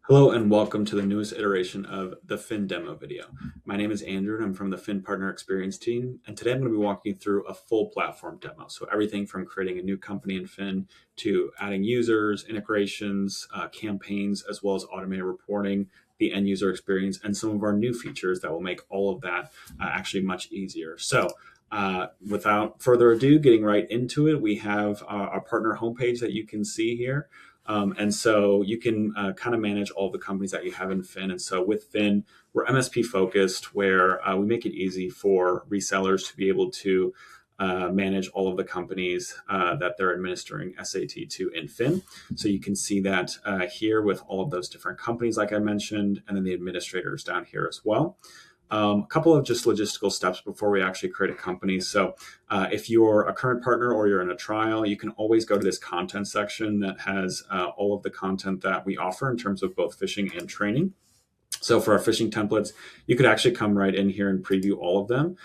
Hello and welcome to the newest iteration of the Phin demo video. My name is Andrew and I'm from the Phin Partner Experience team. And today I'm going to be walking you through a full platform demo. So everything from creating a new company in Phin to adding users, integrations, campaigns, as well as automated reporting, the end user experience, and some of our new features that will make all of that actually much easier. So without further ado, getting right into it, we have our partner homepage that you can see here. And so you can kind of manage all the companies that you have in Phin. And so with Phin, we're MSP focused, where we make it easy for resellers to be able to manage all of the companies that they're administering SAT to in Phin. So you can see that here with all of those different companies, like I mentioned, and then the administrators down here as well. A couple of just logistical steps before we actually create a company. So if you're a current partner or you're in a trial, you can always go to this content section that has all of the content that we offer in terms of both phishing and training. So for our phishing templates, you could actually come right in here and preview all of them,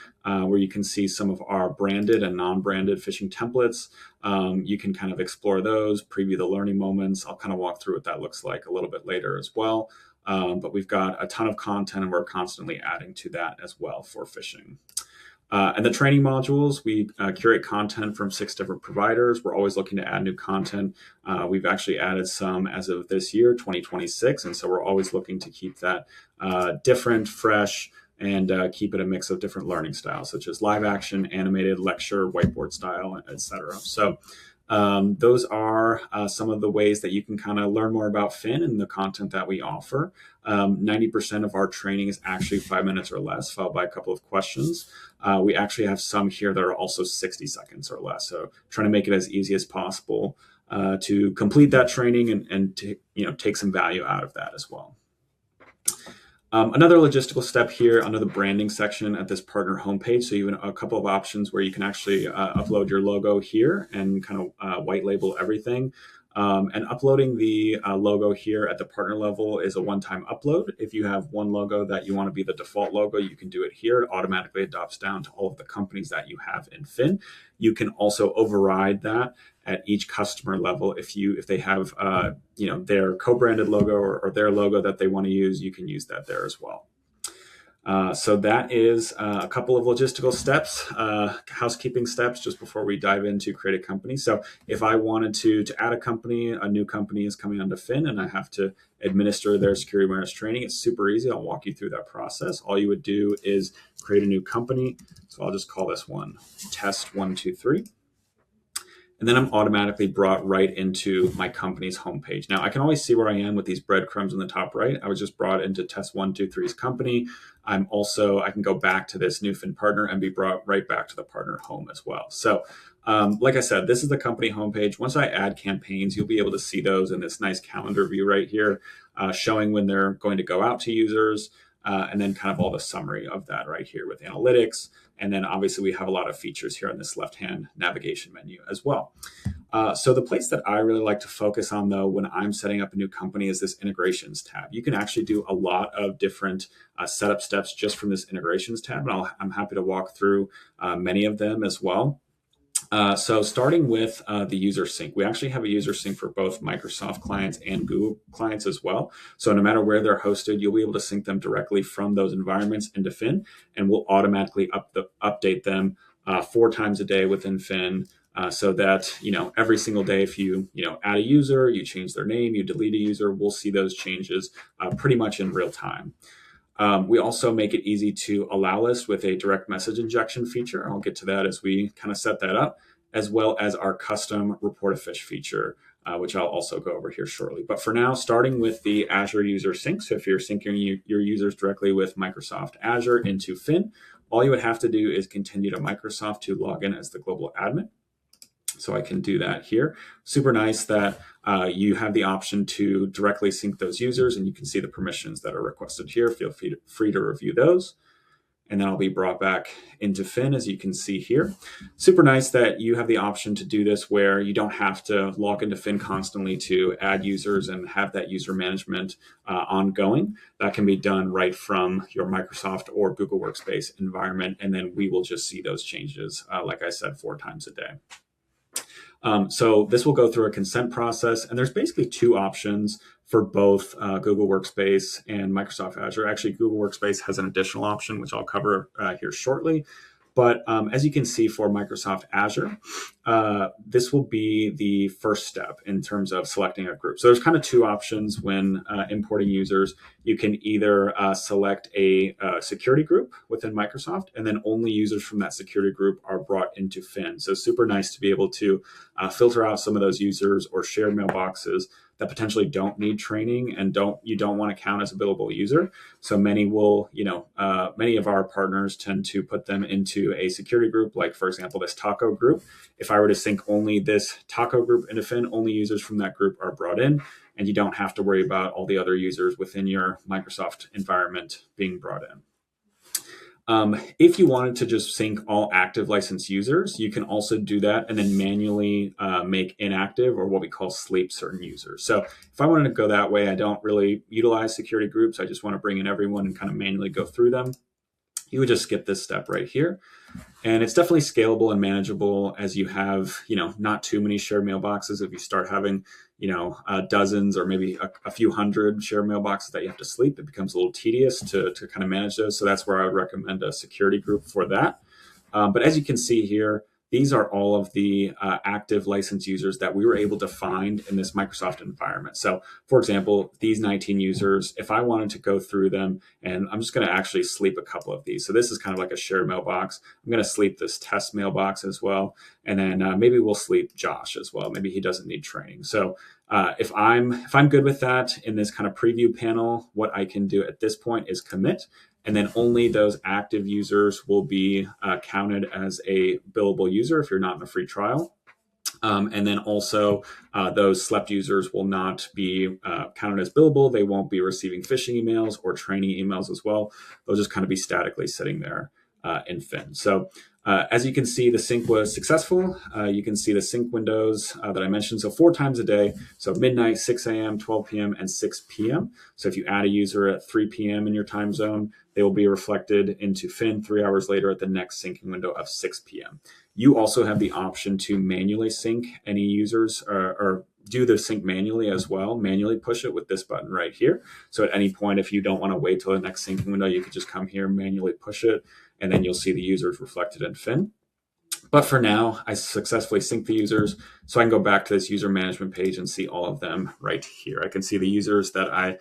where you can see some of our branded and non-branded phishing templates. You can kind of explore those, preview the learning moments. I'll kind of walk through what that looks like a little bit later as well. But we've got a ton of content and we're constantly adding to that as well for phishing. And the training modules, we curate content from 6 different providers. We're always looking to add new content. We've actually added some as of this year, 2026. And so we're always looking to keep that different, fresh, and keep it a mix of different learning styles, such as live action, animated, lecture, whiteboard style, etc. So those are some of the ways that you can kind of learn more about Phin and the content that we offer. 90% of our training is actually 5 minutes or less, followed by a couple of questions. We actually have some here that are also 60 seconds or less. So trying to make it as easy as possible to complete that training and to take some value out of that as well. Another logistical step here under the branding section at this partner homepage. So you have a couple of options where you can actually upload your logo here and kind of white label everything. And uploading the logo here at the partner level is a one-time upload. If you have one logo that you want to be the default logo, you can do it here. It automatically adopts down to all of the companies that you have in Phin. You can also override that at each customer level. If they have their co-branded logo or their logo that they want to use, you can use that there as well. So that is a couple of logistical steps, housekeeping steps, just before we dive into create a company. So if I wanted to add a company, a new company is coming onto Phin and I have to administer their security awareness training, it's super easy. I'll walk you through that process. All you would do is create a new company. So I'll just call this one test 123. And then I'm automatically brought right into my company's homepage. Now I can always see where I am with these breadcrumbs in the top right. I was just brought into test 123's company. I can go back to this new Phin partner and be brought right back to the partner home as well. So like I said, this is the company homepage. Once I add campaigns, you'll be able to see those in this nice calendar view right here, showing when they're going to go out to users, and then kind of all the summary of that right here with analytics. And then obviously we have a lot of features here on this left-hand navigation menu as well. So the place that I really like to focus on, though, when I'm setting up a new company is this integrations tab. You can actually do a lot of different setup steps just from this integrations tab. And I'm happy to walk through many of them as well. So starting with the user sync, we actually have a user sync for both Microsoft clients and Google clients as well. So no matter where they're hosted, you'll be able to sync them directly from those environments into Phin, and we'll automatically update them 4 times a day within Phin. So that, every single day, if you add a user, you change their name, you delete a user, we'll see those changes pretty much in real time. We also make it easy to allow list with a direct message injection feature. I'll get to that as we kind of set that up, as well as our custom report a phish feature, which I'll also go over here shortly. But for now, starting with the Azure user sync. So if you're syncing your users directly with Microsoft Azure into Phin, all you would have to do is continue to Microsoft to log in as the global admin. So I can do that here. Super nice that you have the option to directly sync those users, and you can see the permissions that are requested here. Feel free to review those. And then I'll be brought back into Phin, as you can see here. Super nice that you have the option to do this where you don't have to log into Phin constantly to add users and have that user management ongoing. That can be done right from your Microsoft or Google Workspace environment, and then we will just see those changes, like I said, 4 times a day. So this will go through a consent process, and there's basically 2 options for both Google Workspace and Microsoft Azure. Actually, Google Workspace has an additional option, which I'll cover here shortly. But as you can see for Microsoft Azure, this will be the first step in terms of selecting a group. So there's kind of two options when importing users. You can either select a security group within Microsoft, and then only users from that security group are brought into Phin. So super nice to be able to filter out some of those users or shared mailboxes that potentially don't need training and you don't want to count as a billable user. So many will, many of our partners tend to put them into a security group, like for example, this taco group. If I were to sync only this taco group into Phin, only users from that group are brought in, and you don't have to worry about all the other users within your Microsoft environment being brought in. If you wanted to just sync all active licensed users, you can also do that and then manually make inactive, or what we call sleep, certain users. So if I wanted to go that way, I don't really utilize security groups. I just want to bring in everyone and kind of manually go through them. You would just skip this step right here. And it's definitely scalable and manageable as you have, not too many shared mailboxes. If you start having, dozens or maybe a few hundred shared mailboxes that you have to sleep, it becomes a little tedious to kind of manage those. So that's where I would recommend a security group for that. But as you can see here, these are all of the active licensed users that we were able to find in this Microsoft environment. So for example, these 19 users, if I wanted to go through them, and I'm just going to actually sleep a couple of these. So this is kind of like a shared mailbox. I'm going to sleep this test mailbox as well. And then maybe we'll sleep Josh as well. Maybe he doesn't need training. So if I'm good with that in this kind of preview panel, what I can do at this point is commit. And then only those active users will be counted as a billable user if you're not in a free trial. And then also those slept users will not be counted as billable. They won't be receiving phishing emails or training emails as well. They'll just kind of be statically sitting there in Phin. So as you can see, the sync was successful. You can see the sync windows that I mentioned. So 4 times a day. So midnight, 6 a.m., 12 p.m., and 6 p.m. So if you add a user at 3 p.m. in your time zone, they will be reflected into Phin 3 hours later at the next syncing window of 6 p.m. You also have the option to manually sync any users or do the sync manually as well, manually push it with this button right here. So at any point, if you don't want to wait till the next syncing window, you could just come here, manually push it, and then you'll see the users reflected in Phin. But for now, I successfully synced the users, so I can go back to this user management page and see all of them right here. I can see the users that I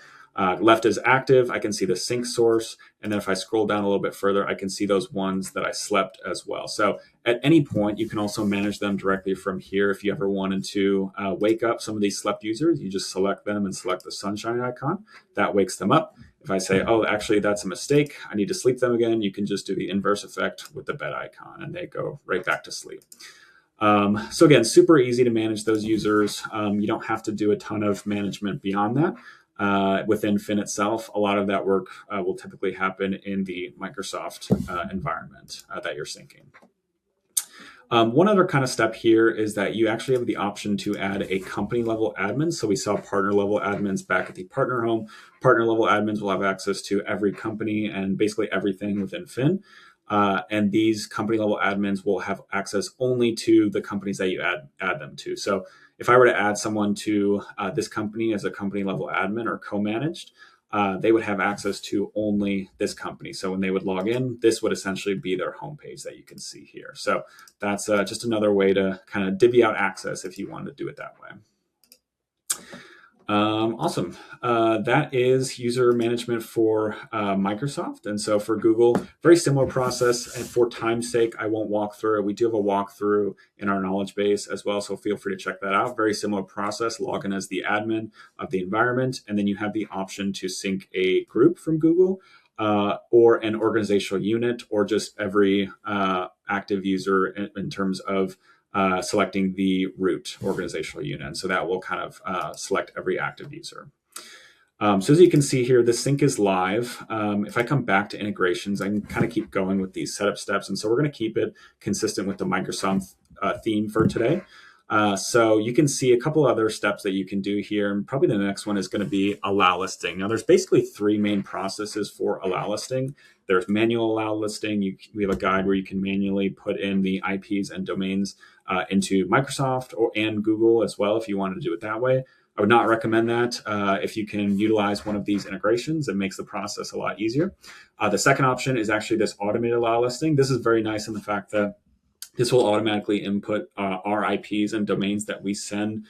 left as active. I can see the sync source. And then if I scroll down a little bit further, I can see those ones that I slept as well. So at any point, you can also manage them directly from here. If you ever wanted to wake up some of these slept users, you just select them and select the sunshine icon. That wakes them up. If I say, oh, actually, that's a mistake, I need to sleep them again, you can just do the inverse effect with the bed icon and they go right back to sleep. So again, super easy to manage those users. You don't have to do a ton of management beyond that. Within Phin itself, a lot of that work will typically happen in the Microsoft environment that you're syncing. One other kind of step here is that you actually have the option to add a company level admin. So we saw partner level admins back at the partner home. Partner level admins will have access to every company and basically everything within Phin. And these company level admins will have access only to the companies that you add them to. So if I were to add someone to this company as a company level admin or co-managed, they would have access to only this company. So when they would log in, this would essentially be their homepage that you can see here. So that's just another way to kind of divvy out access if you wanted to do it that way. Awesome. That is user management for Microsoft. And so for Google, very similar process. And for time's sake, I won't walk through it. We do have a walkthrough in our knowledge base as well. So feel free to check that out. Very similar process. Log in as the admin of the environment. And then you have the option to sync a group from Google or an organizational unit or just every active user in terms of selecting the root organizational unit. And so that will kind of select every active user. So as you can see here, the sync is live. If I come back to integrations, I can kind of keep going with these setup steps. And so we're going to keep it consistent with the Microsoft theme for today. So you can see a couple other steps that you can do here. And probably the next one is going to be Allowlisting. Now, there's basically 3 main processes for Allowlisting. There's manual Allowlisting. We have a guide where you can manually put in the IPs and domains into Microsoft and Google as well if you want to do it that way. I would not recommend that. If you can utilize one of these integrations, it makes the process a lot easier. The second option is actually this automated allow listing. This is very nice in the fact that this will automatically input our IPs and domains that we send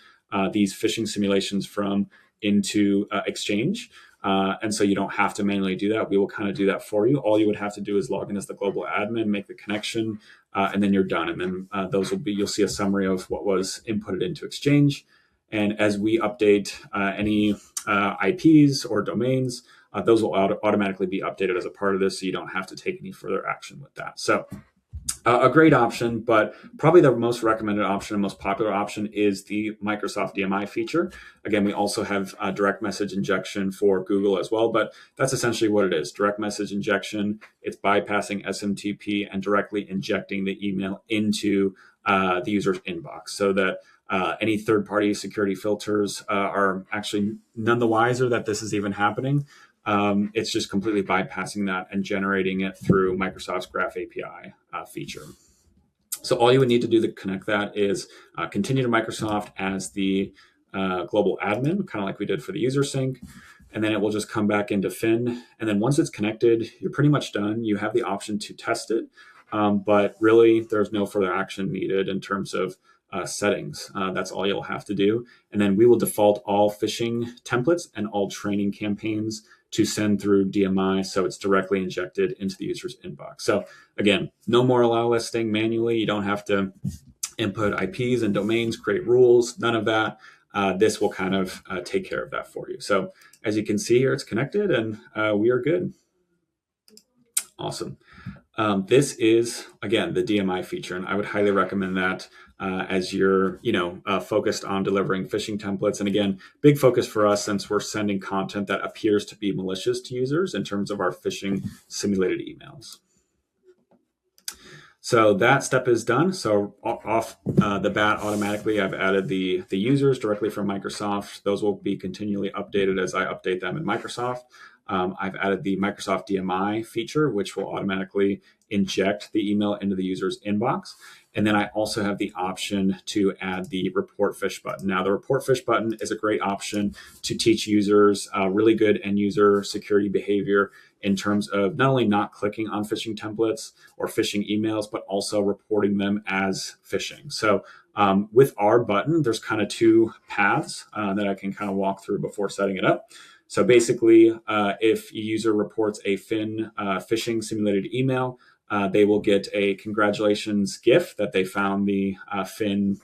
these phishing simulations from into Exchange. And so you don't have to manually do that. We will kind of do that for you. All you would have to do is log in as the global admin, make the connection, and then you're done. And then those will be, you'll see a summary of what was inputted into Exchange. And as we update any IPs or domains, those will automatically be updated as a part of this, so you don't have to take any further action with that. So a great option, but probably the most recommended option and most popular option is the Microsoft DMI feature. Again, we also have direct message injection for Google as well, but that's essentially what it is. Direct message injection, it's bypassing SMTP and directly injecting the email into the user's inbox so that any third-party security filters are actually none the wiser that this is even happening. It's just completely bypassing that and generating it through Microsoft's Graph API feature. So all you would need to do to connect that is continue to Microsoft as the global admin, kind of like we did for the user sync. And then it will just come back into Phin. And then once it's connected, you're pretty much done. You have the option to test it, but really there's no further action needed in terms of settings. That's all you'll have to do. And then we will default all phishing templates and all training campaigns to send through DMI, so it's directly injected into the user's inbox. So again, no more allow listing manually. You don't have to input IPs and domains, create rules, none of that. This will kind of take care of that for you. So as you can see here, it's connected and we are good. Awesome. This is, again, the DMI feature, and I would highly recommend that as you're, focused on delivering phishing templates. And again, big focus for us since we're sending content that appears to be malicious to users in terms of our phishing simulated emails. So that step is done. So off the bat, automatically, I've added the users directly from Microsoft. Those will be continually updated as I update them in Microsoft. I've added the Microsoft DMI feature, which will automatically inject the email into the user's inbox. And then I also have the option to add the report phish button. Now, the report phish button is a great option to teach users really good end user security behavior in terms of not only not clicking on phishing templates or phishing emails, but also reporting them as phishing. So with our button, there's kind of two paths that I can kind of walk through before setting it up. So basically, if a user reports a Phin phishing simulated email, they will get a congratulations GIF that they found the Phin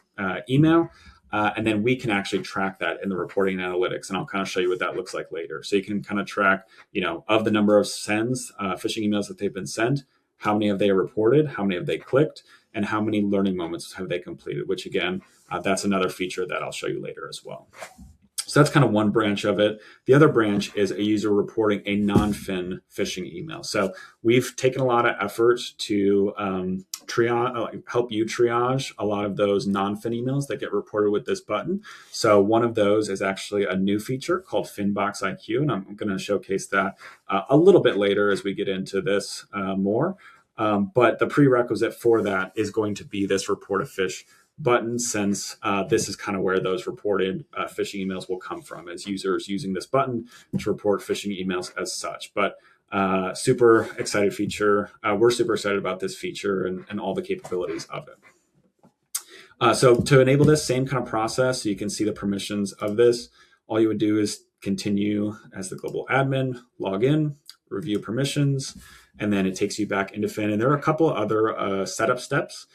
email. And then we can actually track that in the reporting and analytics. And I'll kind of show you what that looks like later. So you can kind of track, of the number of sends, phishing emails that they've been sent, how many have they reported, how many have they clicked, and how many learning moments have they completed, which again, that's another feature that I'll show you later as well. So that's kind of one branch of it. The other branch is a user reporting a non-Phin phishing email. So we've taken a lot of effort to help you triage a lot of those non-Phin emails that get reported with this button. So one of those is actually a new feature called Phinbox IQ, and I'm going to showcase that a little bit later as we get into this more. But the prerequisite for that is going to be this report a phish button, since this is kind of where those reported phishing emails will come from, as users using this button to report phishing emails as such. But super excited feature. We're super excited about this feature and all the capabilities of it. So to enable this same kind of process, so you can see the permissions of this, all you would do is continue as the global admin, log in, review permissions, and then it takes you back into Phin. And there are a couple other setup steps.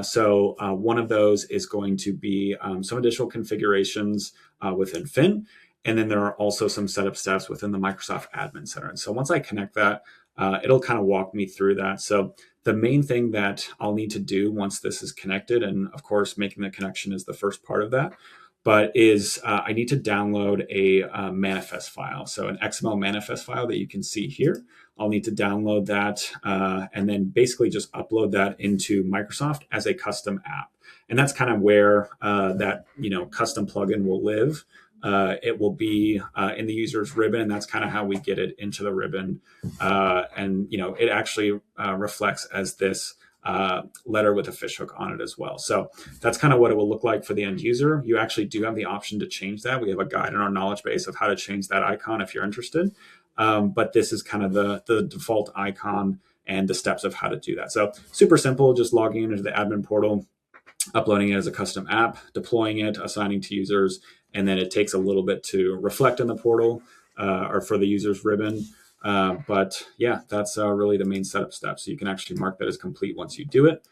So one of those is going to be some additional configurations within Phin. And then there are also some setup steps within the Microsoft Admin Center. And so once I connect that, it'll kind of walk me through that. So the main thing that I'll need to do once this is connected, and of course, making the connection is the first part of that, but is I need to download a manifest file. So an XML manifest file that you can see here. I'll need to download that and then basically just upload that into Microsoft as a custom app. And that's kind of where that custom plugin will live. It will be in the user's ribbon, and that's kind of how we get it into the ribbon. And it actually reflects as this letter with a fishhook on it as well. So that's kind of what it will look like for the end user. You actually do have the option to change that. We have a guide in our knowledge base of how to change that icon if you're interested. But this is kind of the default icon and the steps of how to do that. So super simple, just logging into the admin portal, uploading it as a custom app, deploying it, assigning to users, and then it takes a little bit to reflect in the portal or for the user's ribbon. But yeah, that's really the main setup step. So you can actually mark that as complete once you do it.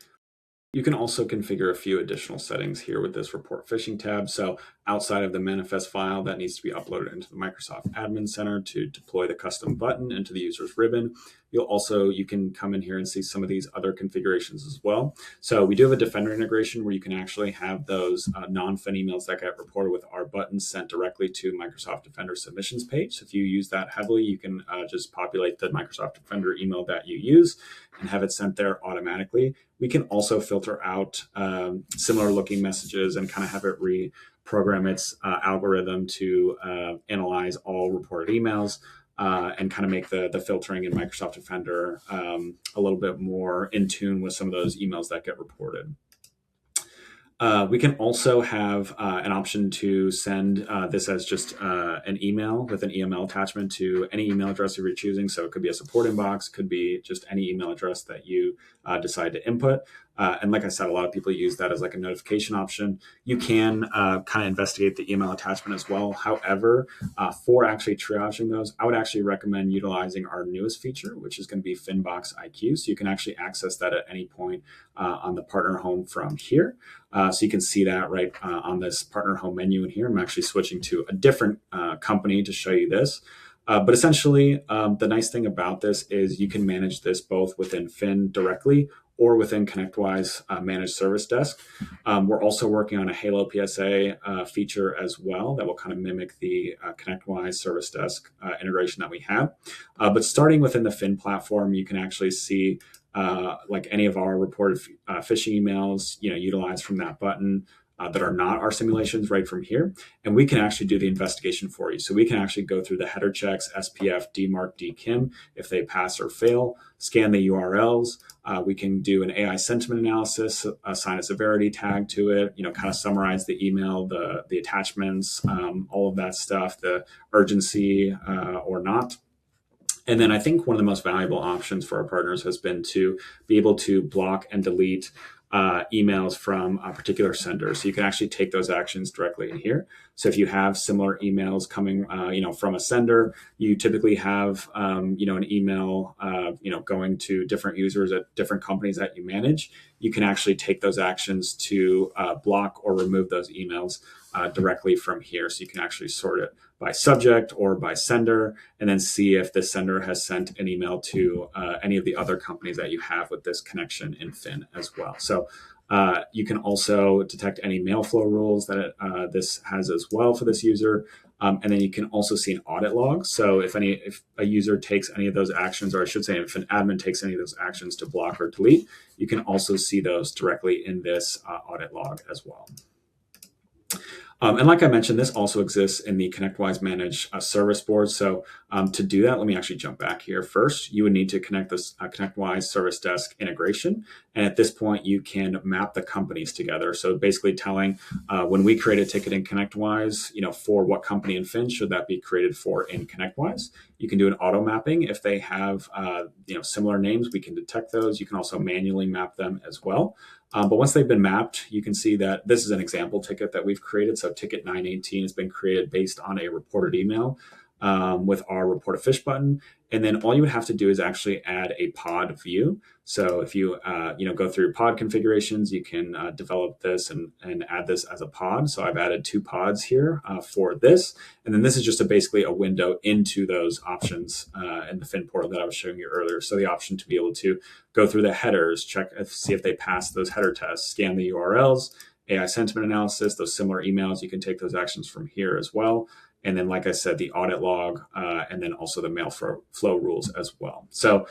You can also configure a few additional settings here with this report phishing tab. So outside of the manifest file that needs to be uploaded into the Microsoft Admin Center to deploy the custom button into the user's ribbon, you can come in here and see some of these other configurations as well. So we do have a Defender integration where you can actually have those non-Phin emails that get reported with our buttons sent directly to Microsoft Defender submissions page. So if you use that heavily, you can just populate the Microsoft Defender email that you use and have it sent there automatically. We can also filter out similar looking messages and kind of have it reprogram its algorithm to analyze all reported emails and kind of make the filtering in Microsoft Defender a little bit more in tune with some of those emails that get reported. We can also have an option to send this as just an email with an EML attachment to any email address you're choosing. So it could be a support inbox, could be just any email address that you decide to input. And like I said, a lot of people use that as like a notification option. You can kind of investigate the email attachment as well. However, for actually triaging those, I would actually recommend utilizing our newest feature, which is going to be Phinbox IQ. So you can actually access that at any point on the partner home from here. So you can see that right on this partner home menu in here. I'm actually switching to a different company to show you this. But essentially, the nice thing about this is you can manage this both within Phin directly or within ConnectWise Managed Service Desk. We're also working on a Halo PSA feature as well that will kind of mimic the ConnectWise Service Desk integration that we have. But starting within the Phin platform, you can actually see like any of our reported phishing emails, utilized from that button that are not our simulations right from here. And we can actually do the investigation for you. So we can actually go through the header checks, SPF, DMARC, DKIM, if they pass or fail, scan the URLs. We can do an AI sentiment analysis, assign a severity tag to it, kind of summarize the email, the attachments, all of that stuff, the urgency or not. And then I think one of the most valuable options for our partners has been to be able to block and delete emails from a particular sender. So you can actually take those actions directly in here. So if you have similar emails coming, from a sender, you typically have, an email, going to different users at different companies that you manage. You can actually take those actions to block or remove those emails directly from here. So you can actually sort it by subject or by sender, and then see if the sender has sent an email to any of the other companies that you have with this connection in Phin as well. So you can also detect any mail flow rules that this has as well for this user. And then you can also see an audit log. So if a user takes any of those actions, or I should say if an admin takes any of those actions to block or delete, you can also see those directly in this audit log as well. And like I mentioned, this also exists in the ConnectWise Managed Service Board. So to do that, let me actually jump back here first. You would need to connect this ConnectWise Service Desk integration. And at this point, you can map the companies together. So basically telling when we create a ticket in ConnectWise, for what company in Phin should that be created for in ConnectWise. You can do an auto mapping. If they have similar names, we can detect those. You can also manually map them as well. But once they've been mapped, you can see that this is an example ticket that we've created. So ticket 918 has been created based on a reported email with our report a phish button. And then all you would have to do is actually add a pod view. So if you go through pod configurations, you can develop this and add this as a pod. So I've added 2 pods here for this. And then this is just basically a window into those options in the Phin portal that I was showing you earlier. So the option to be able to go through the headers, see if they pass those header tests, scan the URLs, AI sentiment analysis, those similar emails, you can take those actions from here as well. And then, like I said, the audit log, and then also the mail flow rules as well. So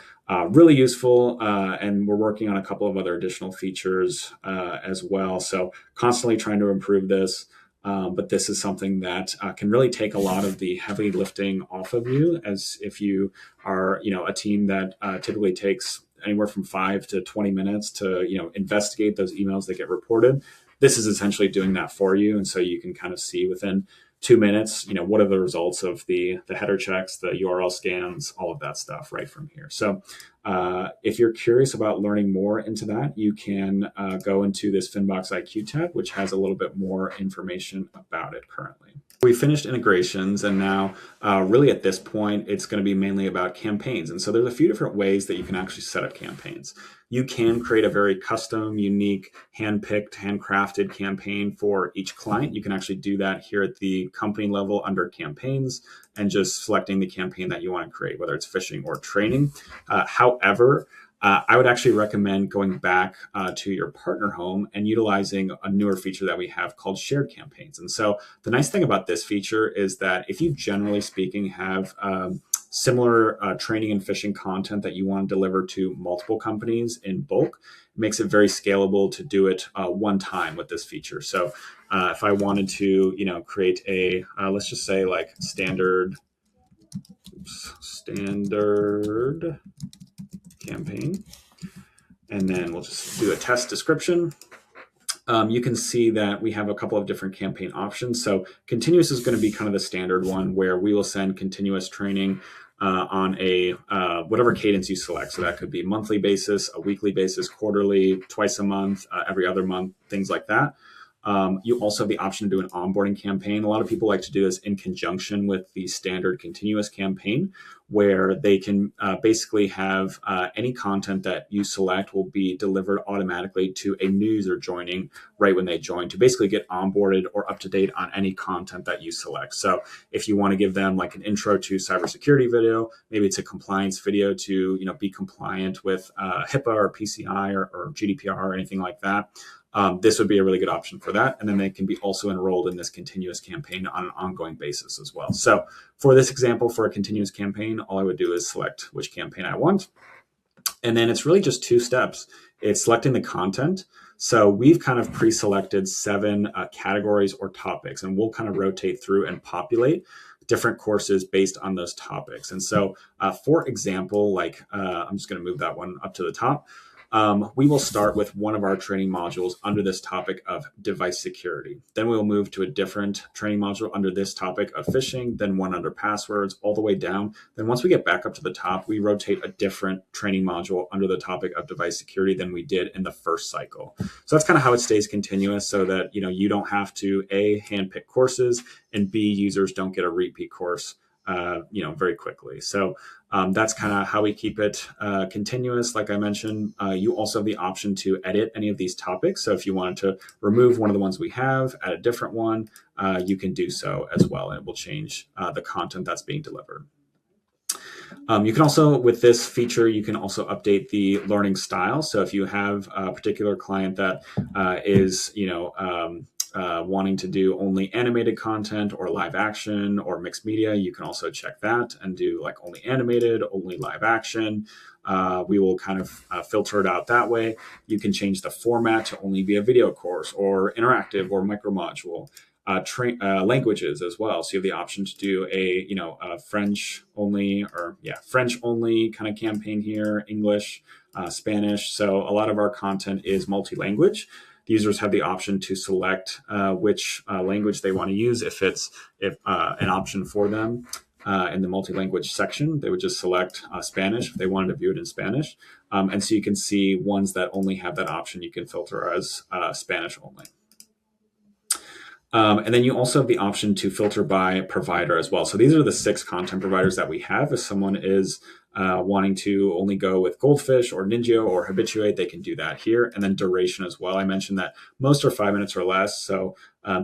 really useful. And we're working on a couple of other additional features as well. So constantly trying to improve this. But this is something that can really take a lot of the heavy lifting off of you, as if you are, a team that typically takes anywhere from 5 to 20 minutes to, investigate those emails that get reported. This is essentially doing that for you. And so you can kind of see within 2 minutes, what are the results of the header checks, the URL scans, all of that stuff right from here. So if you're curious about learning more into that, you can go into this Phinbox IQ tab, which has a little bit more information about it currently. We finished integrations, and now really at this point, it's going to be mainly about campaigns. And so there's a few different ways that you can actually set up campaigns. You can create a very custom, unique, hand-picked, handcrafted campaign for each client. You can actually do that here at the company level under campaigns and just selecting the campaign that you want to create, whether it's phishing or training. However, I would actually recommend going back to your partner home and utilizing a newer feature that we have called shared campaigns. And so the nice thing about this feature is that if you generally speaking have similar training and phishing content that you want to deliver to multiple companies in bulk, it makes it very scalable to do it one time with this feature. So if I wanted to, create a, let's just say like standard campaign, and then we'll just do a test description. You can see that we have a couple of different campaign options. So continuous is going to be kind of the standard one where we will send continuous training on a whatever cadence you select. So that could be monthly basis, a weekly basis, quarterly, twice a month, every other month, things like that. You also have the option to do an onboarding campaign. A lot of people like to do this in conjunction with the standard continuous campaign, where they can basically have any content that you select will be delivered automatically to a new user joining right when they join to basically get onboarded or up to date on any content that you select. So if you want to give them like an intro to cybersecurity video, maybe it's a compliance video to be compliant with HIPAA or PCI or GDPR or anything like that. This would be a really good option for that. And then they can be also enrolled in this continuous campaign on an ongoing basis as well. So for this example, for a continuous campaign, all I would do is select which campaign I want. And then it's really just 2 steps. It's selecting the content. So we've kind of pre-selected 7 categories or topics, and we'll kind of rotate through and populate different courses based on those topics. And so for example, like I'm just going to move that one up to the top. We will start with one of our training modules under this topic of device security. Then we'll move to a different training module under this topic of phishing, then one under passwords, all the way down. Then once we get back up to the top, we rotate a different training module under the topic of device security than we did in the first cycle. So that's kind of how it stays continuous, so that you don't have to A, handpick courses, and B, users don't get a repeat course very quickly. So that's kind of how we keep it continuous. Like I mentioned, you also have the option to edit any of these topics. So if you wanted to remove one of the ones we have, add a different one, you can do so as well, and it will change the content that's being delivered. You can also, with this feature, you can also update the learning style. So if you have a particular client that is, wanting to do only animated content or live action or mixed media, you can also check that and do like only animated, only live action. We will kind of filter it out that way. You can change the format to only be a video course or interactive or micro module. Languages as well. So you have the option to do a French only kind of campaign here, English, Spanish. So a lot of our content is multi-language. The users have the option to select which language they want to use. If an option for them in the multi-language section, they would just select Spanish if they wanted to view it in Spanish. And so you can see ones that only have that option, you can filter as Spanish only. And then you also have the option to filter by provider as well. So these are the 6 content providers that we have. If someone is wanting to only go with Goldfish or Ninja or Habituate, they can do that here. And then duration as well. I mentioned that most are 5 minutes or less. So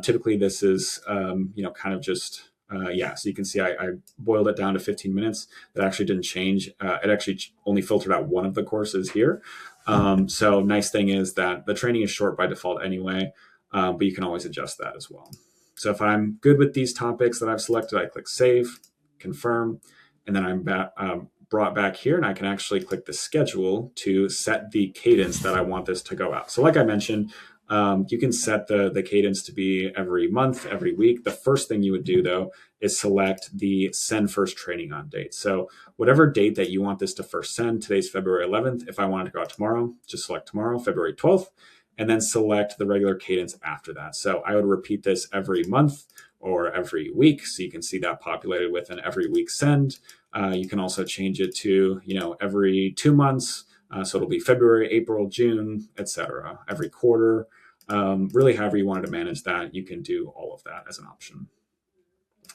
typically this is, kind of just, so you can see I boiled it down to 15 minutes. That actually didn't change. It actually only filtered out one of the courses here. So nice thing is that the training is short by default anyway. But you can always adjust that as well. So if I'm good with these topics that I've selected, I click Save, Confirm, and then I'm brought back here, and I can actually click the schedule to set the cadence that I want this to go out. So like I mentioned, You can set the cadence to be every month, every week. The first thing you would do, though, is select the send first training on date. So whatever date that you want this to first send, today's February 11th. If I wanted to go out tomorrow, just select tomorrow, February 12th, and then select the regular cadence after that. So I would repeat this every month or every week. So you can see that populated with an every week send. You can also change it to, every 2 months. So it'll be February, April, June, etc. Every quarter. Really, however you wanted to manage that, you can do all of that as an option.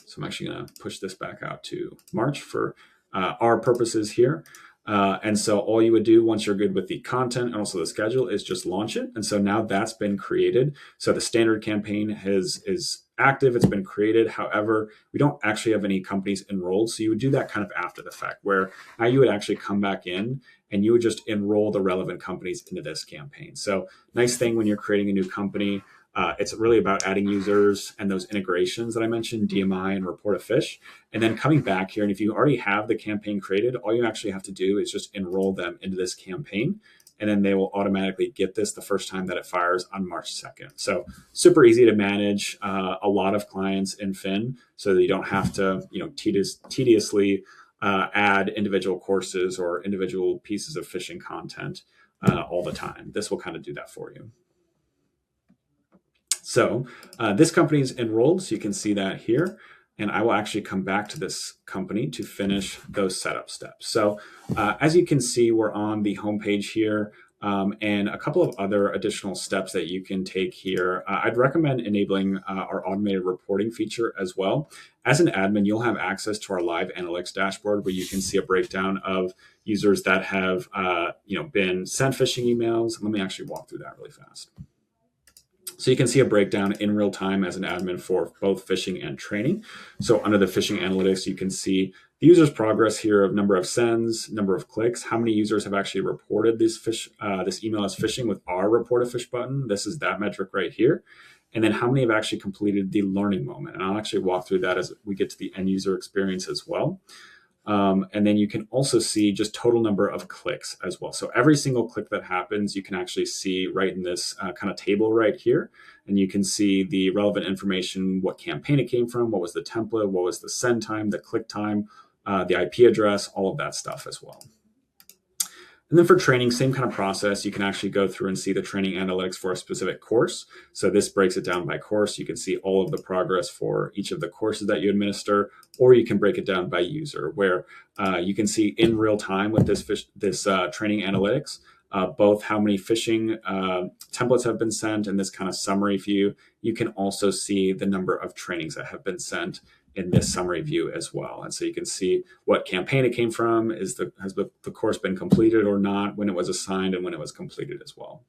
So I'm actually going to push this back out to March for our purposes here. And so all you would do once you're good with the content and also the schedule is just launch it. And so now that's been created. So the standard campaign is active, it's been created. However, we don't actually have any companies enrolled. So you would do that kind of after the fact, where now you would actually come back in and you would just enroll the relevant companies into this campaign. So nice thing when you're creating a new company, it's really about adding users and those integrations that I mentioned, DMI and report a phish, and then coming back here. And if you already have the campaign created, all you actually have to do is just enroll them into this campaign, and then they will automatically get this the first time that it fires on March 2nd. So super easy to manage a lot of clients in Phin, so that you don't have to tediously add individual courses or individual pieces of phishing content all the time. This will kind of do that for you. So this company is enrolled, so you can see that here. And I will actually come back to this company to finish those setup steps. So as you can see, we're on the homepage here, and a couple of other additional steps that you can take here. I'd recommend enabling our automated reporting feature as well. As an admin, you'll have access to our live analytics dashboard, where you can see a breakdown of users that have been sent phishing emails. Let me actually walk through that really fast. So you can see a breakdown in real time as an admin for both phishing and training. So under the phishing analytics, you can see the user's progress here of number of sends, number of clicks, how many users have actually reported this email as phishing with our report a phish button. This is that metric right here. And then how many have actually completed the learning moment. And I'll actually walk through that as we get to the end user experience as well. And then you can also see just total number of clicks as well. So every single click that happens, you can actually see right in this kind of table right here. And you can see the relevant information, what campaign it came from, what was the template, what was the send time, the click time, the IP address, all of that stuff as well. And then for training, same kind of process. You can actually go through and see the training analytics for a specific course. So this breaks it down by course. You can see all of the progress for each of the courses that you administer, or you can break it down by user, where you can see in real time with this training analytics, both how many phishing templates have been sent in this kind of summary view. You can also see the number of trainings that have been sent in this summary view as well. And so you can see what campaign it came from, has the course been completed or not, when it was assigned, and when it was completed as well.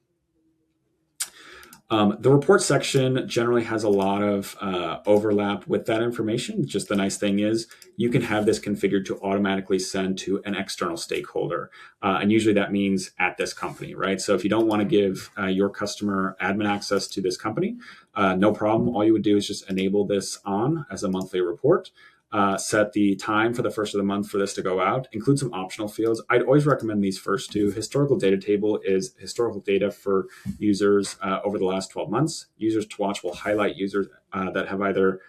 The report section generally has a lot of overlap with that information. Just the nice thing is you can have this configured to automatically send to an external stakeholder. And usually that means at this company, right? So if you don't want to give your customer admin access to this company, no problem. All you would do is just enable this on as a monthly report. Set the time for the first of the month for this to go out, include some optional fields. I'd always recommend these first two. Historical data table is historical data for users over the last 12 months. Users to watch will highlight users that have either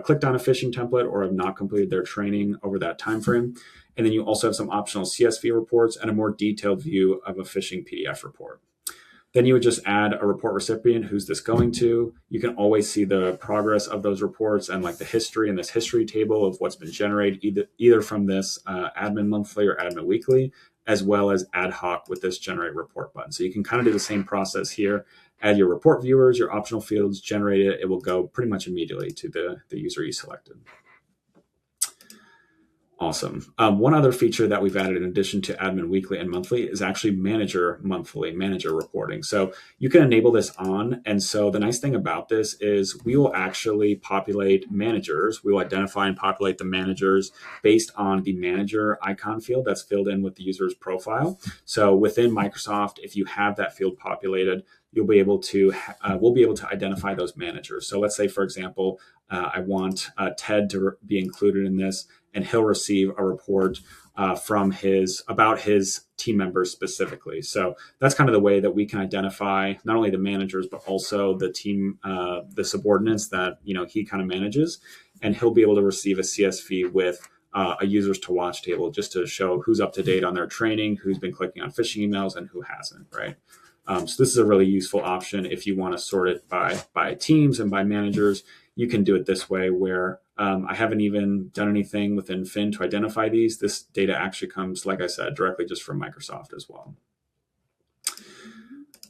clicked on a phishing template or have not completed their training over that time frame. And then you also have some optional CSV reports and a more detailed view of a phishing PDF report. Then you would just add a report recipient. Who's this going to? You can always see the progress of those reports and like the history in this history table of what's been generated either from this admin monthly or admin weekly, as well as ad hoc with this generate report button. So you can kind of do the same process here. Add your report viewers, your optional fields, generate it. It will go pretty much immediately to the user you selected. Awesome. One other feature that we've added in addition to admin weekly and monthly is actually manager monthly, manager reporting. So you can enable this on. And so the nice thing about this is we will actually populate managers. We will identify and populate the managers based on the manager icon field that's filled in with the user's profile. So within Microsoft, if you have that field populated, you'll be able to, we'll be able to identify those managers. So let's say, for example, I want Ted to be included in this, and he'll receive a report about his team members specifically. So that's kind of the way that we can identify not only the managers but also the team, the subordinates that he kind of manages, and he'll be able to receive a CSV with a users to watch table just to show who's up to date on their training, who's been clicking on phishing emails, and who hasn't. Right. So this is a really useful option if you want to sort it by teams and by managers. You can do it this way where I haven't even done anything within Phin to identify these. This data actually comes, like I said, directly just from Microsoft as well.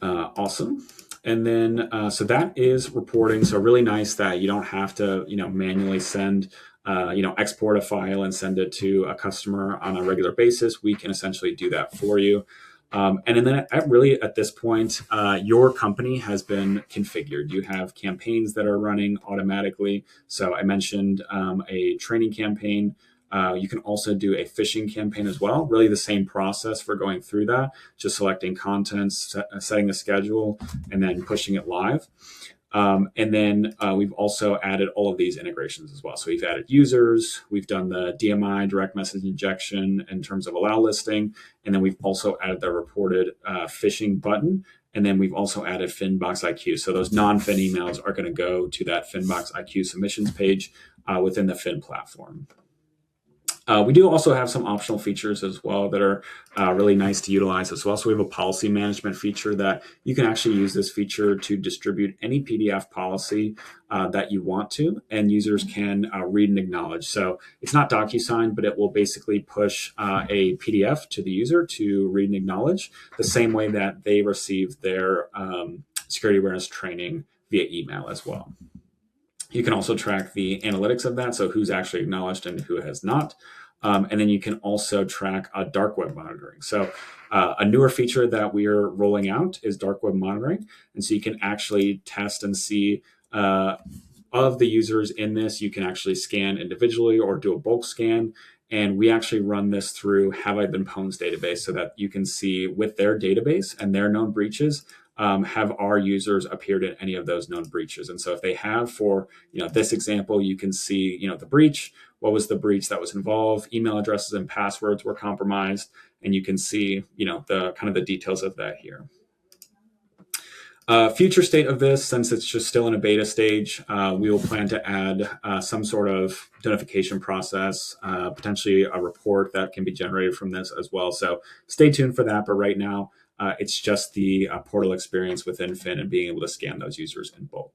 Awesome. And then, so that is reporting. So really nice that you don't have to, manually send, export a file and send it to a customer on a regular basis. We can essentially do that for you. And then at this point, your company has been configured. You have campaigns that are running automatically. So I mentioned a training campaign. You can also do a phishing campaign as well. Really the same process for going through that, just selecting contents, setting the schedule, and then pushing it live. And then we've also added all of these integrations as well. So we've added users, we've done the DMI, direct message injection in terms of Allowlisting, and then we've also added the reported phishing button. And then we've also added Phinbox IQ. So those non-Phin emails are going to go to that Phinbox IQ submissions page within the Phin platform. We do also have some optional features as well that are really nice to utilize as well. So we have a policy management feature that you can actually use this feature to distribute any PDF policy that you want to, and users can read and acknowledge. So it's not DocuSign, but it will basically push a PDF to the user to read and acknowledge the same way that they receive their security awareness training via email as well. You can also track the analytics of that, so who's actually acknowledged and who has not. And then you can also track dark web monitoring. So a newer feature that we are rolling out is dark web monitoring. And so you can actually test and see of the users in this, you can actually scan individually or do a bulk scan. And we actually run this through Have I Been Pwned's database so that you can see with their database and their known breaches, have our users appeared in any of those known breaches. And so if they have, for this example, you can see the breach, what was the breach that was involved, email addresses and passwords were compromised, and you can see the kind of the details of that here. Future state of this, since it's just still in a beta stage, we will plan to add some sort of notification process, potentially a report that can be generated from this as well. So stay tuned for that. But right now, it's just the portal experience within Phin and being able to scan those users in bulk.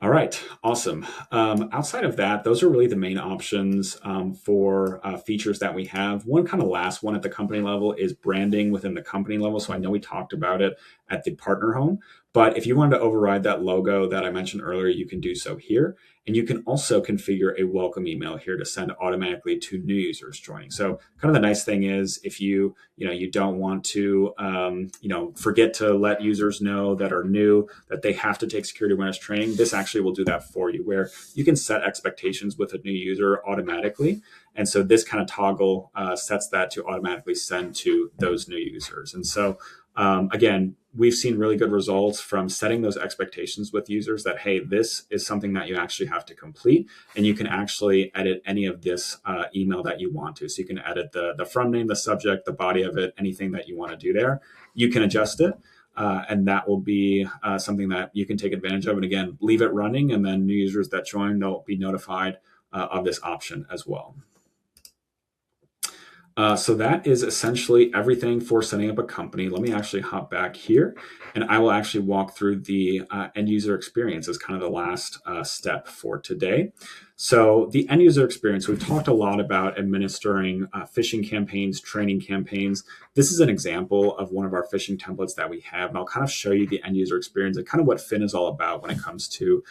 All right, awesome. Outside of that, those are really the main options for features that we have. One kind of last one at the company level is branding within the company level. So I know we talked about it at the partner home, but if you wanted to override that logo that I mentioned earlier, you can do so here. And you can also configure a welcome email here to send automatically to new users joining. So kind of the nice thing is if you don't want to, forget to let users know that are new that they have to take security awareness training, this actually will do that for you, where you can set expectations with a new user automatically. And so this kind of toggle sets that to automatically send to those new users. And so again, we've seen really good results from setting those expectations with users that, hey, this is something that you actually have to complete, and you can actually edit any of this email that you want to. So you can edit the from name, the subject, the body of it, anything that you want to do there. You can adjust it, and that will be something that you can take advantage of. And again, leave it running, and then new users that join, they'll be notified of this option as well. So that is essentially everything for setting up a company. Let me actually hop back here, and I will actually walk through the end user experience as kind of the last step for today. So the end user experience, we've talked a lot about administering phishing campaigns, training campaigns. This is an example of one of our phishing templates that we have, and I'll kind of show you the end user experience and kind of what Phin is all about when it comes to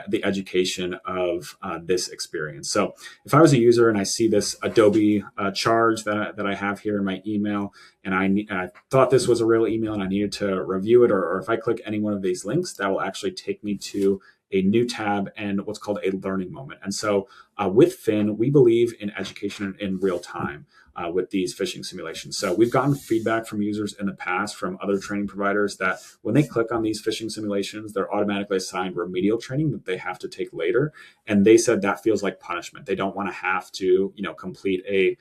the education of this experience. So if I was a user and I see this Adobe charge that I have here in my email, and I thought this was a real email and I needed to review it, or if I click any one of these links, that will actually take me to a new tab and what's called a learning moment. And so with Phin, we believe in education in real time with these phishing simulations. So we've gotten feedback from users in the past from other training providers that when they click on these phishing simulations, they're automatically assigned remedial training that they have to take later. And they said that feels like punishment. They don't want to have to, complete a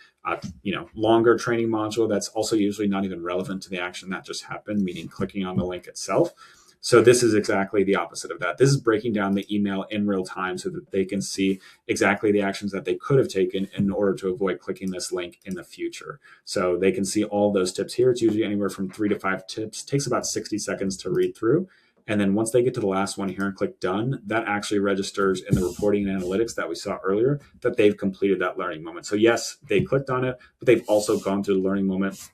longer training module that's also usually not even relevant to the action that just happened, meaning clicking on the link itself. So this is exactly the opposite of that. This is breaking down the email in real time so that they can see exactly the actions that they could have taken in order to avoid clicking this link in the future. So they can see all those tips here. It's usually anywhere from 3 to 5 tips. It takes about 60 seconds to read through. And then once they get to the last one here and click done, that actually registers in the reporting and analytics that we saw earlier that they've completed that learning moment. So yes, they clicked on it, but they've also gone through the learning moment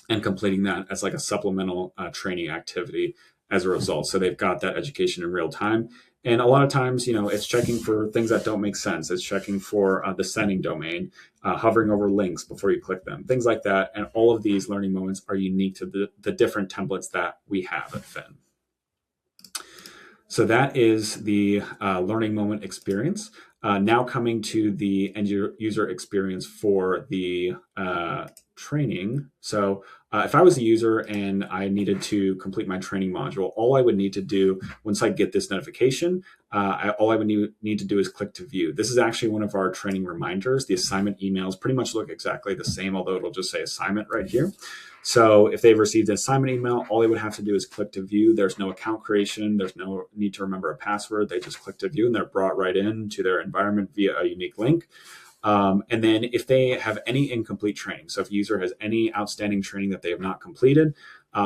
and completing that as like a supplemental training activity as a result. So they've got that education in real time. And a lot of times, it's checking for things that don't make sense. It's checking for the sending domain, hovering over links before you click them, things like that. And all of these learning moments are unique to the different templates that we have at Phin. So that is the learning moment experience. Now coming to the end user experience for the training. So if I was a user and I needed to complete my training module, all I would need to do once I get this notification, all I would need to do is click to view. This is actually one of our training reminders. The assignment emails pretty much look exactly the same, although it'll just say assignment right here. So if they've received an assignment email, all they would have to do is click to view. There's no account creation. There's no need to remember a password. They just click to view and they're brought right into their environment via a unique link. And then if they have any incomplete training, so if a user has any outstanding training that they have not completed,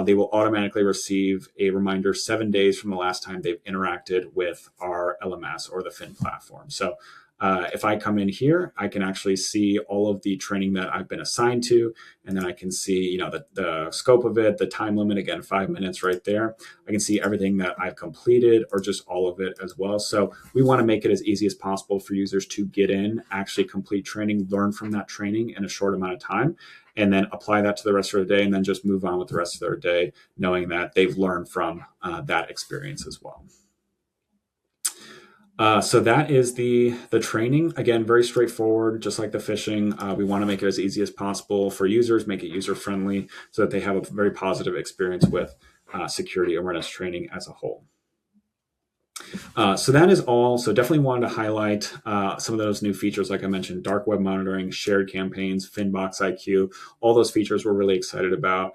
they will automatically receive a reminder 7 days from the last time they've interacted with our LMS or the Phin platform. So if I come in here, I can actually see all of the training that I've been assigned to, and then I can see, the scope of it, the time limit, again, 5 minutes right there. I can see everything that I've completed or just all of it as well. So we want to make it as easy as possible for users to get in, actually complete training, learn from that training in a short amount of time, and then apply that to the rest of their day, and then just move on with the rest of their day, knowing that they've learned from that experience as well. So that is the training. Again, very straightforward, just like the phishing. We want to make it as easy as possible for users, make it user-friendly so that they have a very positive experience with security awareness training as a whole. So that is all. So definitely wanted to highlight some of those new features, like I mentioned, dark web monitoring, shared campaigns, Phinbox IQ, all those features we're really excited about,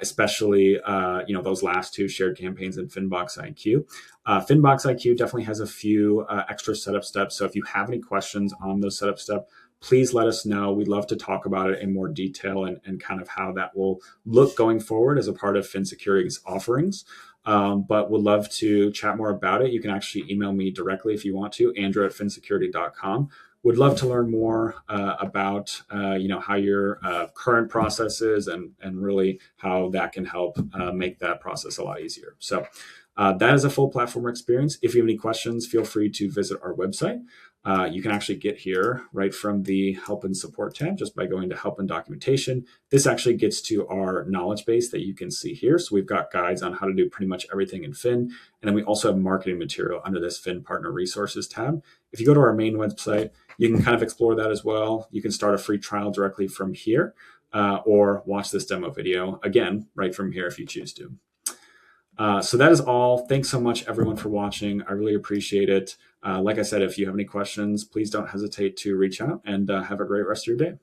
especially those last two, shared campaigns and Phinbox IQ. Phinbox IQ definitely has a few extra setup steps. So if you have any questions on those setup steps, please let us know. We'd love to talk about it in more detail and kind of how that will look going forward as a part of Phin Security's offerings. But would love to chat more about it. You can actually email me directly if you want to, andrew@phinsecurity.com. Would love to learn more about how your current process is and really how that can help make that process a lot easier. So that is a full platform experience. If you have any questions, feel free to visit our website. You can actually get here right from the Help and Support tab just by going to Help and Documentation. This actually gets to our knowledge base that you can see here. So we've got guides on how to do pretty much everything in Phin. And then we also have marketing material under this Phin Partner Resources tab. If you go to our main website, you can kind of explore that as well. You can start a free trial directly from here or watch this demo video, again, right from here if you choose to. So that is all. Thanks so much, everyone, for watching. I really appreciate it. Like I said, if you have any questions, please don't hesitate to reach out and have a great rest of your day.